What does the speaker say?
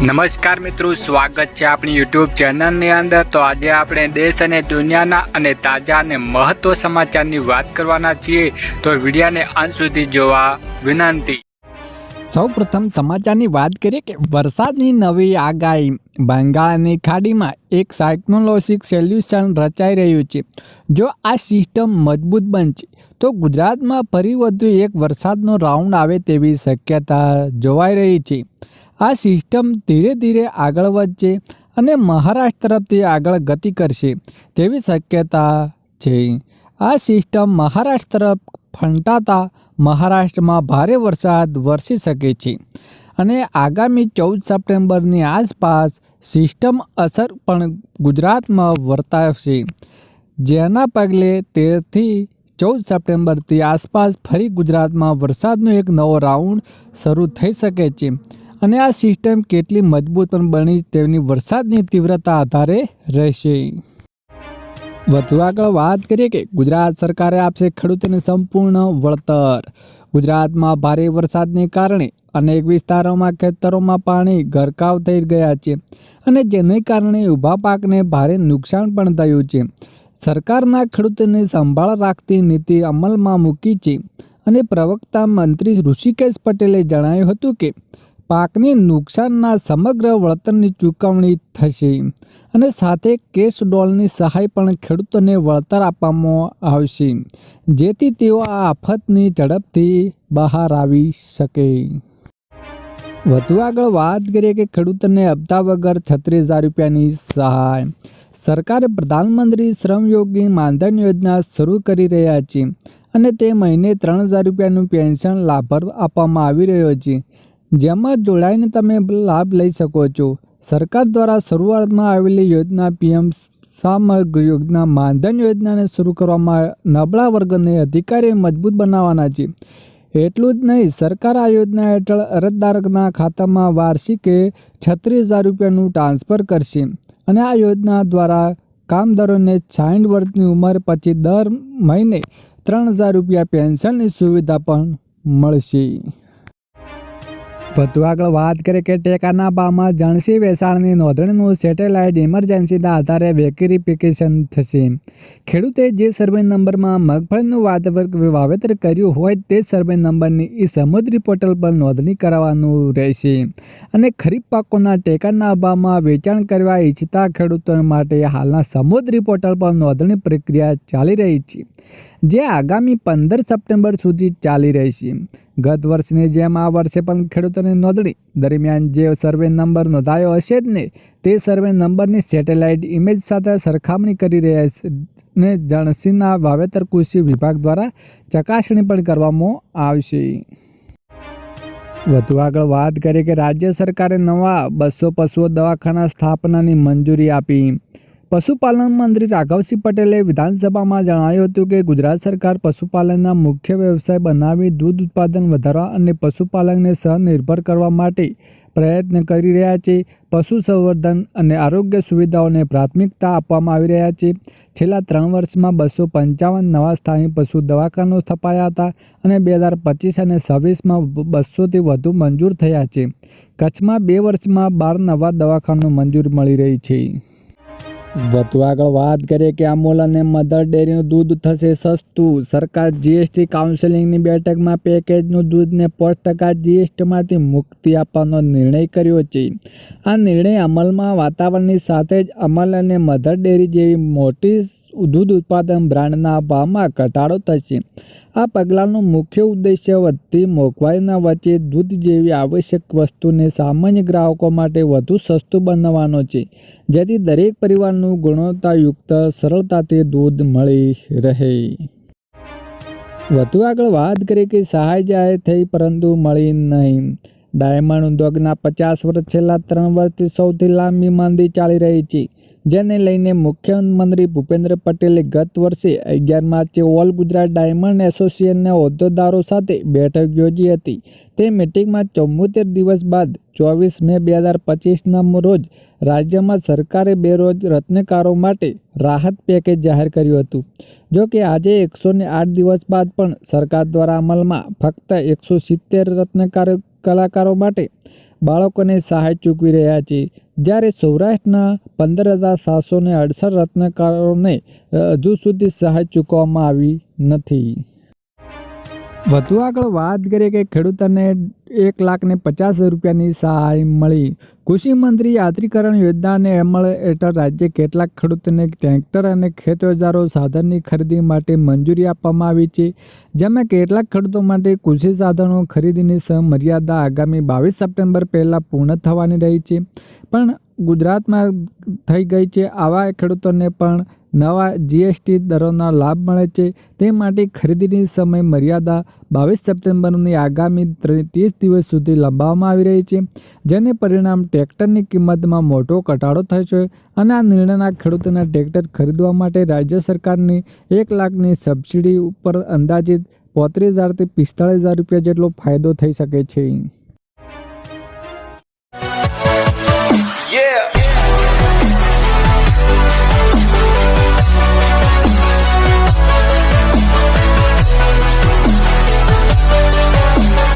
નમસ્કાર મિત્રો, સ્વાગત છે આપણી યુટ્યુબ ચેનલની અંદર। તો આજે આપણે દેશ અને દુનિયાના અને તાજા અને મહત્વ સમાચારની વાત કરવાના છીએ, તો વિડીયોને અંત સુધી જોવા વિનંતી। સૌપ્રથમ સમાચારની વાત કરીએ કે વરસાદની નવી આગાહી। બંગાળની ખાડીમાં એક સાયક્લોનિક સોલ્યુશન રચાઈ રહ્યું છે। જો આ સિસ્ટમ મજબૂત બનશે તો ગુજરાતમાં ફરી વધુ એક વરસાદનો રાઉન્ડ આવે તેવી શક્યતા જોવાઈ રહી છે। આ સિસ્ટમ ધીરે ધીરે આગળ વધશે અને મહારાષ્ટ્ર તરફથી આગળ ગતિ કરશે તેવી શક્યતા છે। આ સિસ્ટમ મહારાષ્ટ્ર તરફ ફંટાતા મહારાષ્ટ્રમાં ભારે વરસાદ વરસી શકે છે અને આગામી 14 સપ્ટેમ્બરની આસપાસ સિસ્ટમ અસર પણ ગુજરાતમાં વર્તાવશે, જેના પગલે 13 થી 14 સપ્ટેમ્બરથી આસપાસ ફરી ગુજરાતમાં વરસાદનો એક નવો રાઉન્ડ શરૂ થઈ શકે છે અને આ સિસ્ટમ કેટલી મજબૂત પણ બની તેની વરસાદની તીવ્રતા આધારે રહેશે। વધુ આગળ વાત કરીએ કે ગુજરાત સરકારે આપશે ખેડૂતોને સંપૂર્ણ વળતર। ગુજરાતમાં ભારે વરસાદને કારણે અનેક વિસ્તારોમાં ખેતરોમાં પાણી ગરકાવ થઈ ગયા છે અને જેને કારણે ઊભા પાકને ભારે નુકસાન પણ થયું છે। સરકારના ખેડૂતોને સંભાળ રાખતી નીતિ અમલમાં મૂકી છે અને પ્રવક્તા મંત્રી ઋષિકેશ પટેલે જણાવ્યું હતું કે પાકની નુકસાનના સમગ્ર વળતરની ચૂકવણી થશે અને સાથે કેશ ડોલની સહાય પણ ખેડૂતોને વળતર આપવામાં આવશે, જેથી તેઓ આ આફતની ઝડપથી બહાર આવી શકે। વધુ આગળ વાત કરીએ કે ખેડૂતોને હપ્તા વગર 36,000 રૂપિયાની સહાય। સરકારે પ્રધાનમંત્રી શ્રમયોગી માનધન યોજના શરૂ કરી રહ્યા છે અને તે મહિને 3,000 રૂપિયાનું પેન્શન લાભ આપવામાં આવી રહ્યો છે, જેમાં જોડાઈને તમે લાભ લઈ શકો છો। સરકાર દ્વારા શરૂઆતમાં આવેલી યોજના પીએમ સામગ્રી યોજના માનધન યોજનાને શરૂ કરવામાં નબળા વર્ગને અધિકારીઓ મજબૂત બનાવવાના છે। એટલું જ નહીં, સરકાર આ યોજના હેઠળ અરજદારના ખાતામાં વાર્ષિકે 36,000 રૂપિયાનું ટ્રાન્સફર કરશે અને આ યોજના દ્વારા કામદારોને 60 વર્ષની ઉંમર પછી દર મહિને 3,000 રૂપિયા પેન્શનની સુવિધા પણ મળશે। વધુ આગળ વાત કરીએ કે ટેકાના ભાવમાં જણસી વેચાણની નોંધણીનું સેટેલાઇટ ઇમરજન્સીના આધારે વેરિફિકેશન થશે। ખેડૂતે જે સર્વે નંબરમાં મગફળીનું વાવેતર કર્યું હોય તે સર્વે નંબરની સમુદ્રી પોર્ટલ પર નોંધણી કરાવવાનું રહેશે અને ખરીફ પાકોના ટેકાના ભાવમાં વેચાણ કરવા ઈચ્છતા ખેડૂતો માટે હાલના સમુદ્રી પોર્ટલ પર નોંધણી પ્રક્રિયા ચાલી રહી છે, જે આગામી 15 સપ્ટેમ્બર સુધી ચાલી રહેશે। ગત વર્ષની જેમ આ વર્ષે પણ ખેડૂતોની નોંધણી દરમિયાન જે સર્વે નંબર નોંધાયો હશે જ ને તે સર્વે નંબરની સેટેલાઇટ ઇમેજ સાથે સરખામણી કરી રહ્યા છે અને જણસીના વાવેતર કૃષિ વિભાગ દ્વારા ચકાસણી પણ કરવામાં આવશે। વધુ આગળ વાત કરીએ કે રાજ્ય સરકારે નવા 200 પશુઓ દવાખાના સ્થાપનાની મંજૂરી આપી। પશુપાલન મંત્રી રાઘવસિંહ પટેલે વિધાનસભામાં જણાવ્યું હતું કે ગુજરાત સરકાર પશુપાલનના મુખ્ય વ્યવસાય બનાવી દૂધ ઉત્પાદન વધારવા અને પશુપાલનને સ્વનિર્ભર કરવા માટે પ્રયત્ન કરી રહ્યા છે। પશુ સંવર્ધન અને આરોગ્ય સુવિધાઓને પ્રાથમિકતા આપવામાં આવી રહ્યા છે। છેલ્લા 3 વર્ષમાં 255 નવા સ્થાનિક પશુ દવાખાનાઓ સ્થપાયા હતા અને 2025 અને 26માં 200થી વધુ મંજૂર થયા છે। કચ્છમાં 2 વર્ષમાં 12 નવા દવાખાનાઓ મંજૂરી મળી રહી છે। વધુ આગળ વાત કરીએ કે અમૂલ અને મધર ડેરીનું દૂધ થશે સસ્તું। સરકાર જીએસટી કાઉન્સિલની બેઠકમાં પેકેજનું દૂધને 5% જીએસટીમાંથી મુક્તિ આપવાનો નિર્ણય કર્યો છે। આ નિર્ણય અમલમાં વાતાવરણની સાથે જ અમલ અને મધર ડેરી જેવી મોટી દૂધ ઉત્પાદન બ્રાન્ડના ભાવમાં ઘટાડો થશે। આ પગલાંનો મુખ્ય ઉદ્દેશ્ય વધતી મોંઘવારીના વચ્ચે દૂધ જેવી આવશ્યક વસ્તુને સામાન્ય ગ્રાહકો માટે વધુ સસ્તું બનાવવાનો છે, જેથી દરેક પરિવારનું ગુણવત્તાયુક્ત સરળતાથી દૂધ મળી રહે। વધુ આગળ વાત કરીએ કે સહાય જાહેર થઈ પરંતુ મળી નહીં। ડાયમંડ ઉદ્યોગના 50 વર્ષ છેલ્લા 3 વર્ષથી સૌથી લાંબી મંદી ચાલી રહી છે, જેને લઈને મુખ્યમંત્રી ભૂપેન્દ્ર પટેલે ગત વર્ષે 11 માર્ચે ઓલ ગુજરાત ડાયમંડ એસોસિએશનના હોદ્દેદારો સાથે બેઠક યોજી હતી। તે મિટિંગમાં 74 દિવસ બાદ 24 મે 2025ના રોજ રાજ્યમાં સરકારે બેરોજ રત્નકારો માટે રાહત પેકેજ જાહેર કર્યું હતું। જો કે આજે 108 દિવસ બાદ પણ સરકાર દ્વારા અમલમાં ફક્ત 170 રત્નકાર કલાકારો માટે બાળકોને સહાય ચૂકવી રહ્યા છે, જ્યારે સૌરાષ્ટ્રના 15,768 રત્નકારોને હજુ સુધી સહાય ચૂકવવામાં આવી નથી. વધુ આગળ વાત કરીએ કે ખેડૂતોને 1,50,000 રૂપિયાની સહાય મળી. કૃષિ મંત્રી યાત્રીકરણ યોજનાને અમલ હેઠળ રાજ્ય કેટલાક ખેડૂતોને ટ્રેક્ટર અને ખેત ઓજારો સાધનની ખરીદી માટે મંજૂરી આપવામાં આવી છે, જેમાં કેટલાક ખેડૂતો માટે કૃષિ સાધનો ખરીદીની સમયમર્યાદા આગામી 22 સપ્ટેમ્બર પહેલાં પૂર્ણ થવાની રહી છે, પણ ગુજરાતમાં થઈ ગઈ છે. આવા ખેડૂતોને પણ નવા જીએસટી દરોના લાભ મળે છે, તે માટે ખરીદીની સમય મર્યાદા 22 સપ્ટેમ્બરની આગામી 30 દિવસ સુધી લંબાવવામાં આવી રહી છે, જેને પરિણામ ટ્રેક્ટરની કિંમતમાં મોટો ઘટાડો થયો છે અને આ નિર્ણયના ખેડૂતોના ટ્રેક્ટર ખરીદવા માટે રાજ્ય સરકારની 1 લાખની સબસિડી ઉપર અંદાજિત 35,000 થી 45,000 રૂપિયા જેટલો ફાયદો થઈ શકે છે. Yeah.